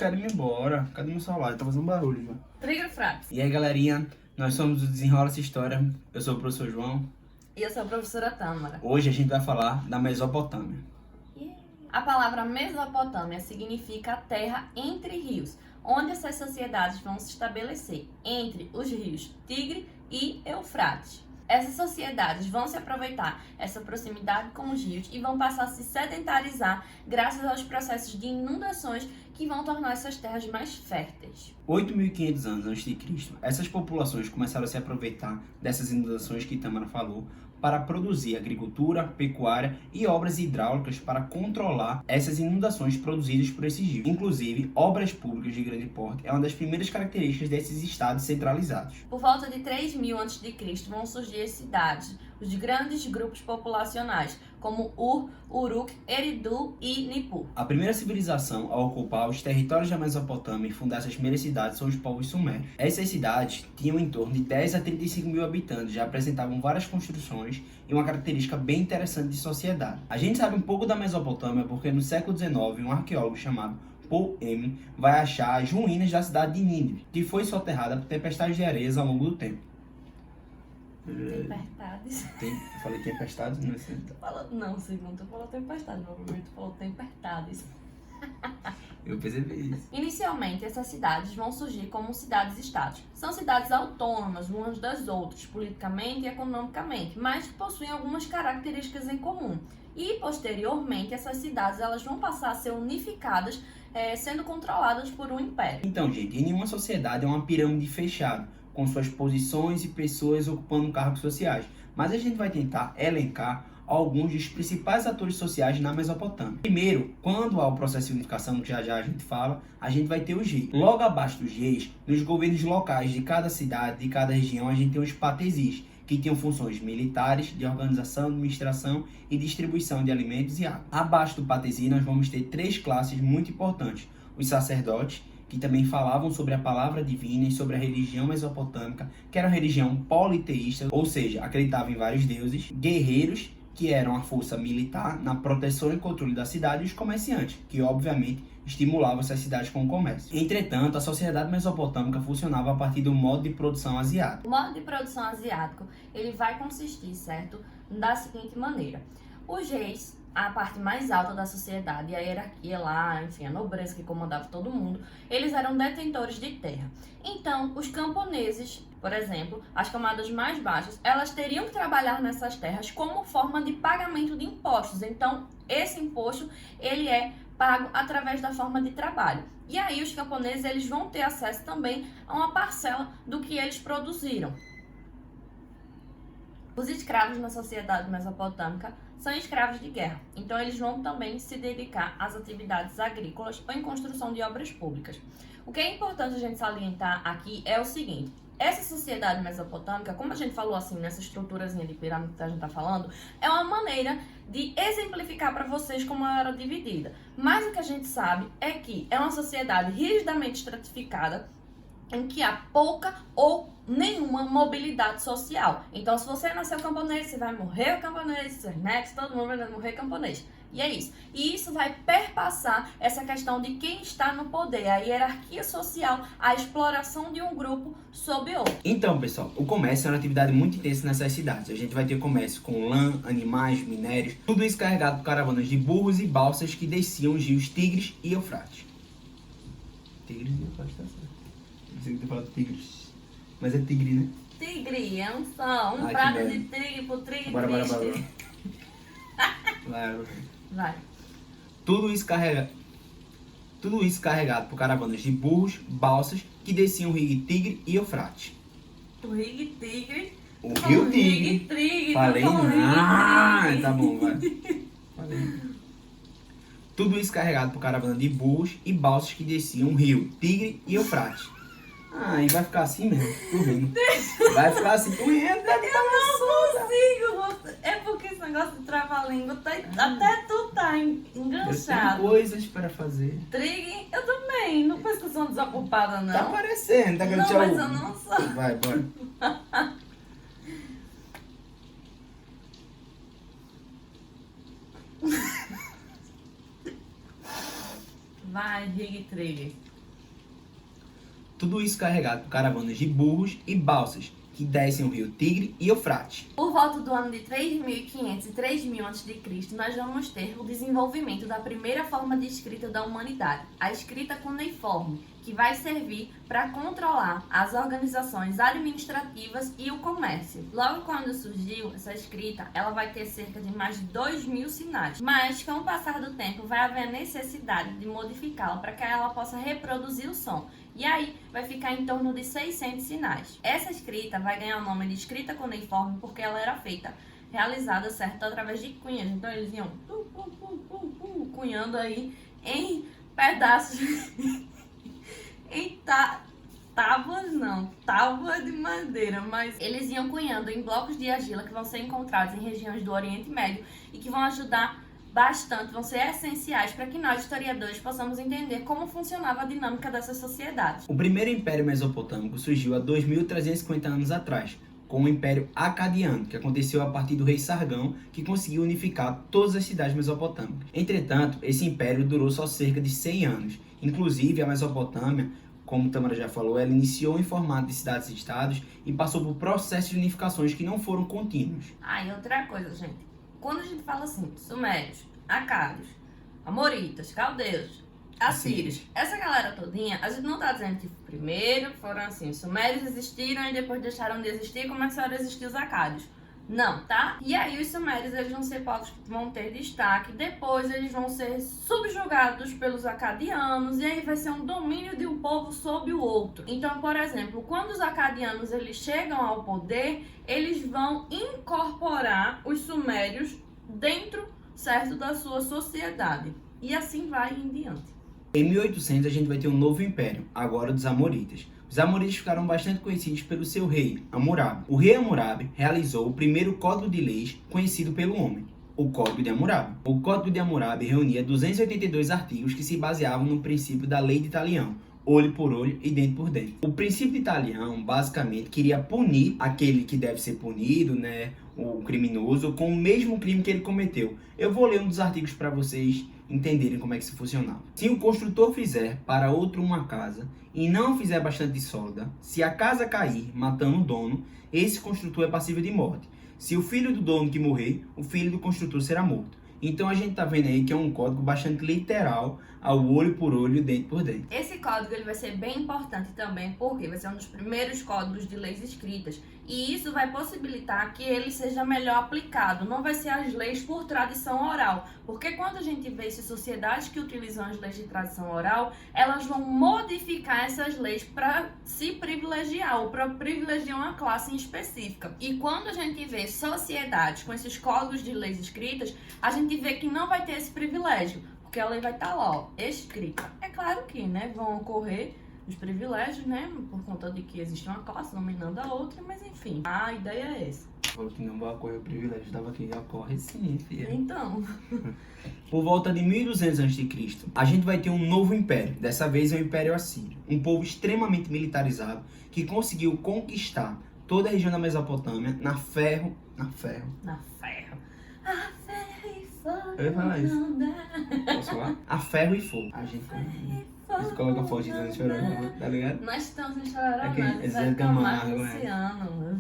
quero ir embora. Cadê meu celular? Tá fazendo barulho já. Trigger Frax. E aí, galerinha, nós somos o Desenrola Essa História. Eu sou o professor João. E eu sou a professora Tâmara. Hoje a gente vai falar da Mesopotâmia. A palavra Mesopotâmia significa terra entre rios, onde essas sociedades vão se estabelecer entre os rios Tigre e Eufrates. Essas sociedades vão se aproveitar essa proximidade com os rios e vão passar a se sedentarizar graças aos processos de inundações que vão tornar essas terras mais férteis. 8.500 anos antes de Cristo, essas populações começaram a se aproveitar dessas inundações que Tâmara falou para produzir agricultura, pecuária e obras hidráulicas para controlar essas inundações produzidas por esses rios. Inclusive, obras públicas de grande porte é uma das primeiras características desses estados centralizados. Por volta de 3000 a.C. vão surgir as cidades, os grandes grupos populacionais, como Ur, Uruk, Eridu e Nippur. A primeira civilização a ocupar os territórios da Mesopotâmia e fundar essas primeiras cidades são os povos sumérios. Essas cidades tinham em torno de 10 a 35 mil habitantes, já apresentavam várias construções e uma característica bem interessante de sociedade. A gente sabe um pouco da Mesopotâmia porque no século XIX um arqueólogo chamado Paul Ehrman vai achar as ruínas da cidade de Nínive, que foi soterrada por tempestades de areias ao longo do tempo. Tempestades. Eu falei tempestades, não é? Não, segundo, tu falou tempestades, no primeiro tu falou tempestades. Eu percebi isso. Inicialmente, essas cidades vão surgir como cidades-estados. São cidades autônomas umas das outras, politicamente e economicamente, mas que possuem algumas características em comum. E, posteriormente, essas cidades elas vão passar a ser unificadas, sendo controladas por um império. Então, gente, em nenhuma sociedade é uma pirâmide fechada, com suas posições e pessoas ocupando cargos sociais. Mas a gente vai tentar elencar alguns dos principais atores sociais na Mesopotâmia. Primeiro, quando há o processo de unificação, que já a gente fala, a gente vai ter os reis. Logo abaixo dos reis, nos governos locais de cada cidade, de cada região, a gente tem os patezis, que tinham funções militares, de organização, administração e distribuição de alimentos e água. Abaixo do patesi, nós vamos ter três classes muito importantes. Os sacerdotes, que também falavam sobre a palavra divina e sobre a religião mesopotâmica, que era uma religião politeísta, ou seja, acreditava em vários deuses. Guerreiros, que eram a força militar na proteção e controle da cidade, e os comerciantes, que obviamente estimulavam essas cidades com o comércio. Entretanto, a sociedade mesopotâmica funcionava a partir do modo de produção asiático. O modo de produção asiático, ele vai consistir, certo, da seguinte maneira. Os reis, a parte mais alta da sociedade, a hierarquia lá, enfim, a nobreza que comandava todo mundo, eles eram detentores de terra. Então, os camponeses, por exemplo, as camadas mais baixas, elas teriam que trabalhar nessas terras como forma de pagamento de impostos. Então, esse imposto, ele é pago através da forma de trabalho. E aí, os camponeses, eles vão ter acesso também a uma parcela do que eles produziram. Os escravos na sociedade mesopotâmica são escravos de guerra, então eles vão também se dedicar às atividades agrícolas ou em construção de obras públicas. O que é importante a gente salientar aqui é o seguinte: essa sociedade mesopotâmica, como a gente falou assim, nessa estruturazinha de pirâmide que a gente está falando, é uma maneira de exemplificar para vocês como ela era dividida. Mas o que a gente sabe é que é uma sociedade rigidamente estratificada, em que há pouca ou nenhuma mobilidade social. Então, se você nasceu camponês, você vai morrer camponês, seus netos, todo mundo vai morrer camponês. E é isso. E isso vai perpassar essa questão de quem está no poder, a hierarquia social, a exploração de um grupo sobre outro. Então, pessoal, o comércio é uma atividade muito intensa nessas cidades. A gente vai ter comércio com lã, animais, minérios, tudo isso carregado por caravanas de burros e balsas que desciam os rios Tigres e Eufrates. Tigres e Eufrates, tá certo. Não sei o que tu fala tigres. Mas é tigre, né? Tigre é um som, um Ai, prato que de merda. trigo pro trigo Bora. triste. Vai. Vai. Tudo isso carregado por caravanas de burros, balsas que desciam o rio Tigre e Eufrates. O rio Tigre. O rio Tigre. Tigre. Falei não. Tá bom, vai. Falei. Tudo isso carregado por caravana de burros e balsas que desciam o rio Tigre e Eufrates. E vai ficar assim mesmo, tô vendo. Vai ficar assim, tu entra, Eu não consigo. É porque esse negócio de trava-língua, até tu tá Eu tenho enganchado. coisas para fazer. Trigue, eu também. Não penso que eu sou uma desocupada, não. Tá parecendo, tá querendo Não, tirar mas o- eu não sou. Vai, bora. Vai, Rig Trigger. Tudo isso carregado por caravanas de burros e balsas, que descem o rio Tigre e Eufrates. Por volta do ano de 3.500 e 3.000 a.C., nós vamos ter o desenvolvimento da primeira forma de escrita da humanidade, a escrita cuneiforme, que vai servir para controlar as organizações administrativas e o comércio. Logo quando surgiu essa escrita, ela vai ter cerca de mais de 2.000 sinais, mas com o passar do tempo vai haver a necessidade de modificá-la para que ela possa reproduzir o som. E aí vai ficar em torno de 600 sinais. Essa escrita vai ganhar o nome de escrita cuneiforme porque ela era realizada, certo, através de cunhas. Então eles iam cunhando aí em pedaços, em tábua de madeira, mas eles iam cunhando em blocos de argila que vão ser encontrados em regiões do Oriente Médio e que vão ajudar bastante, vão ser essenciais para que nós, historiadores, possamos entender como funcionava a dinâmica dessas sociedades. O primeiro Império Mesopotâmico surgiu há 2.350 anos atrás, com o Império Acadiano, que aconteceu a partir do rei Sargão, que conseguiu unificar todas as cidades mesopotâmicas. Entretanto, esse império durou só cerca de 100 anos. Inclusive, a Mesopotâmia, como Tamara já falou, ela iniciou em formato de cidades-estados e passou por processos de unificações que não foram contínuos. E outra coisa, gente. Quando a gente fala assim, sumérios, acádios, amoritas, caldeus, assírios, essa galera todinha, a gente não tá dizendo que primeiro foram assim, os sumérios existiram e depois deixaram de existir e começaram a existir os acádios. Não, tá? E aí os sumérios, eles vão ser povos que vão ter destaque, depois eles vão ser subjugados pelos acadianos e aí vai ser um domínio de um povo sobre o outro. Então, por exemplo, quando os acadianos eles chegam ao poder, eles vão incorporar os sumérios dentro, certo, da sua sociedade. E assim vai em diante. Em 1800 a gente vai ter um novo império, agora dos Amoritas. Os Amoritas ficaram bastante conhecidos pelo seu rei, Hammurabi. O rei Hammurabi realizou o primeiro código de leis conhecido pelo homem, o Código de Hammurabi. O Código de Hammurabi reunia 282 artigos que se baseavam no princípio da lei de Talião, olho por olho e dente por dente. O princípio de Talião, basicamente, queria punir aquele que deve ser punido, o criminoso, com o mesmo crime que ele cometeu. Eu vou ler um dos artigos para vocês entenderem como é que isso funcionava. Se o construtor fizer para outro uma casa e não fizer bastante sólida, se a casa cair matando o dono, esse construtor é passível de morte. Se o filho do dono que morrer, o filho do construtor será morto. Então a gente tá vendo aí que é um código bastante literal ao olho por olho e dente por dente. Esse código ele vai ser bem importante também porque vai ser um dos primeiros códigos de leis escritas e isso vai possibilitar que ele seja melhor aplicado. Não vai ser as leis por tradição oral, porque quando a gente vê essas sociedades que utilizam as leis de tradição oral, elas vão modificar essas leis para se privilegiar ou para privilegiar uma classe em específica. E quando a gente vê sociedades com esses códigos de leis escritas, a gente vê que não vai ter esse privilégio. Porque a lei vai estar lá, ó, escrita. É claro que, vão ocorrer os privilégios, por conta de que existe uma classe dominando a outra, mas enfim, a ideia é essa. Falou que não vai ocorrer o privilégio, estava aqui, ocorre sim, filha. Então. Por volta de 1200 a.C., a gente vai ter um novo império, dessa vez é o Império Assírio. Um povo extremamente militarizado que conseguiu conquistar toda a região da Mesopotâmia na ferro. Eu ia falar isso. Posso falar? A ferro e fogo. A gente coloca a foto de Chororó, tá ligado? Nós estamos em Chororó, É Zé Camargo, Camargo, Luciano.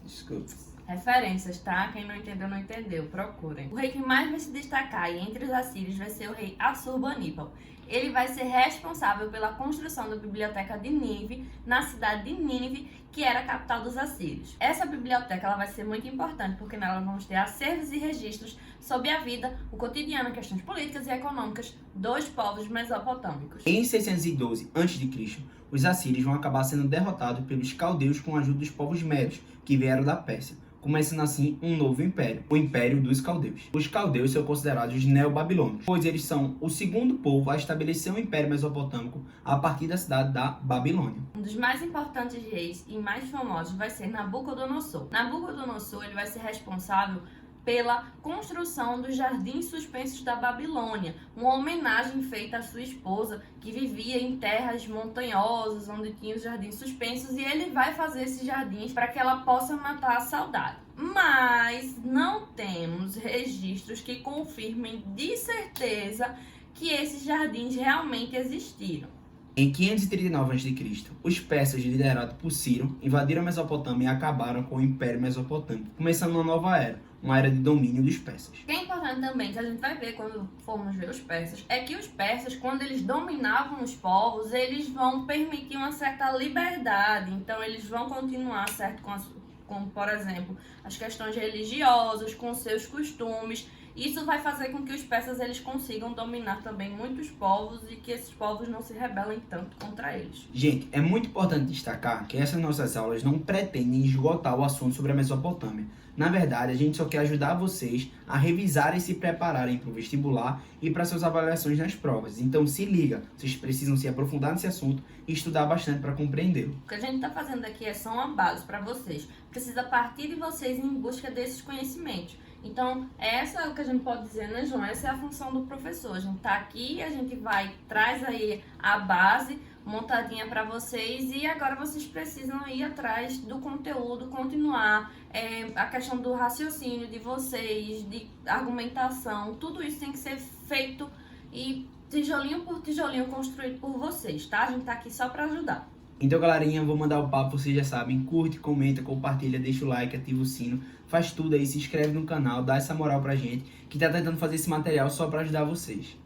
Desculpa. Referências, tá? Quem não entendeu, não entendeu. Procurem. O rei que mais vai se destacar entre os assírios vai ser o rei Assurbanípal. Ele vai ser responsável pela construção da biblioteca de Nínive, na cidade de Nínive, que era a capital dos assírios. Essa biblioteca ela vai ser muito importante, porque nela vamos ter acervos e registros sobre a vida, o cotidiano, questões políticas e econômicas dos povos mesopotâmicos. Em 612 a.C., os assírios vão acabar sendo derrotados pelos caldeus com a ajuda dos povos médios, que vieram da Pérsia, começando assim um novo império, o Império dos Caldeus. Os caldeus são considerados neobabilônicos, pois eles são o segundo povo a estabelecer um império mesopotâmico a partir da cidade da Babilônia. Um dos mais importantes reis e mais famosos vai ser Nabucodonosor. Nabucodonosor ele vai ser responsável pela construção dos jardins suspensos da Babilônia, uma homenagem feita à sua esposa, que vivia em terras montanhosas, onde tinha os jardins suspensos, e ele vai fazer esses jardins para que ela possa matar a saudade. Mas não temos registros que confirmem de certeza que esses jardins realmente existiram. Em 539 a.C., os persas, liderados por Ciro, invadiram a Mesopotâmia e acabaram com o Império Mesopotâmico, começando uma nova era, uma era de domínio dos persas. O que é importante também, que a gente vai ver quando formos ver os persas, é que os persas, quando eles dominavam os povos, eles vão permitir uma certa liberdade. Então, eles vão continuar, certo, com, por exemplo, as questões religiosas, com seus costumes. Isso vai fazer com que os persas eles consigam dominar também muitos povos e que esses povos não se rebelem tanto contra eles. Gente, é muito importante destacar que essas nossas aulas não pretendem esgotar o assunto sobre a Mesopotâmia. Na verdade, a gente só quer ajudar vocês a revisarem e se prepararem para o vestibular e para suas avaliações nas provas. Então se liga, vocês precisam se aprofundar nesse assunto e estudar bastante para compreendê-lo. O que a gente está fazendo aqui é só uma base para vocês. Precisa partir de vocês em busca desses conhecimentos. Então, essa é o que a gente pode dizer, né, João? Essa é a função do professor. A gente tá aqui, a gente traz aí a base montadinha para vocês e agora vocês precisam ir atrás do conteúdo, continuar a questão do raciocínio de vocês, de argumentação, tudo isso tem que ser feito e tijolinho por tijolinho construído por vocês, tá? A gente tá aqui só para ajudar. Então, galerinha, vou mandar o papo, vocês já sabem, curte, comenta, compartilha, deixa o like, ativa o sino, faz tudo aí, se inscreve no canal, dá essa moral pra gente, que tá tentando fazer esse material só pra ajudar vocês.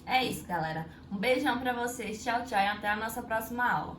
É isso, galera. Um beijão pra vocês, tchau, tchau e até a nossa próxima aula.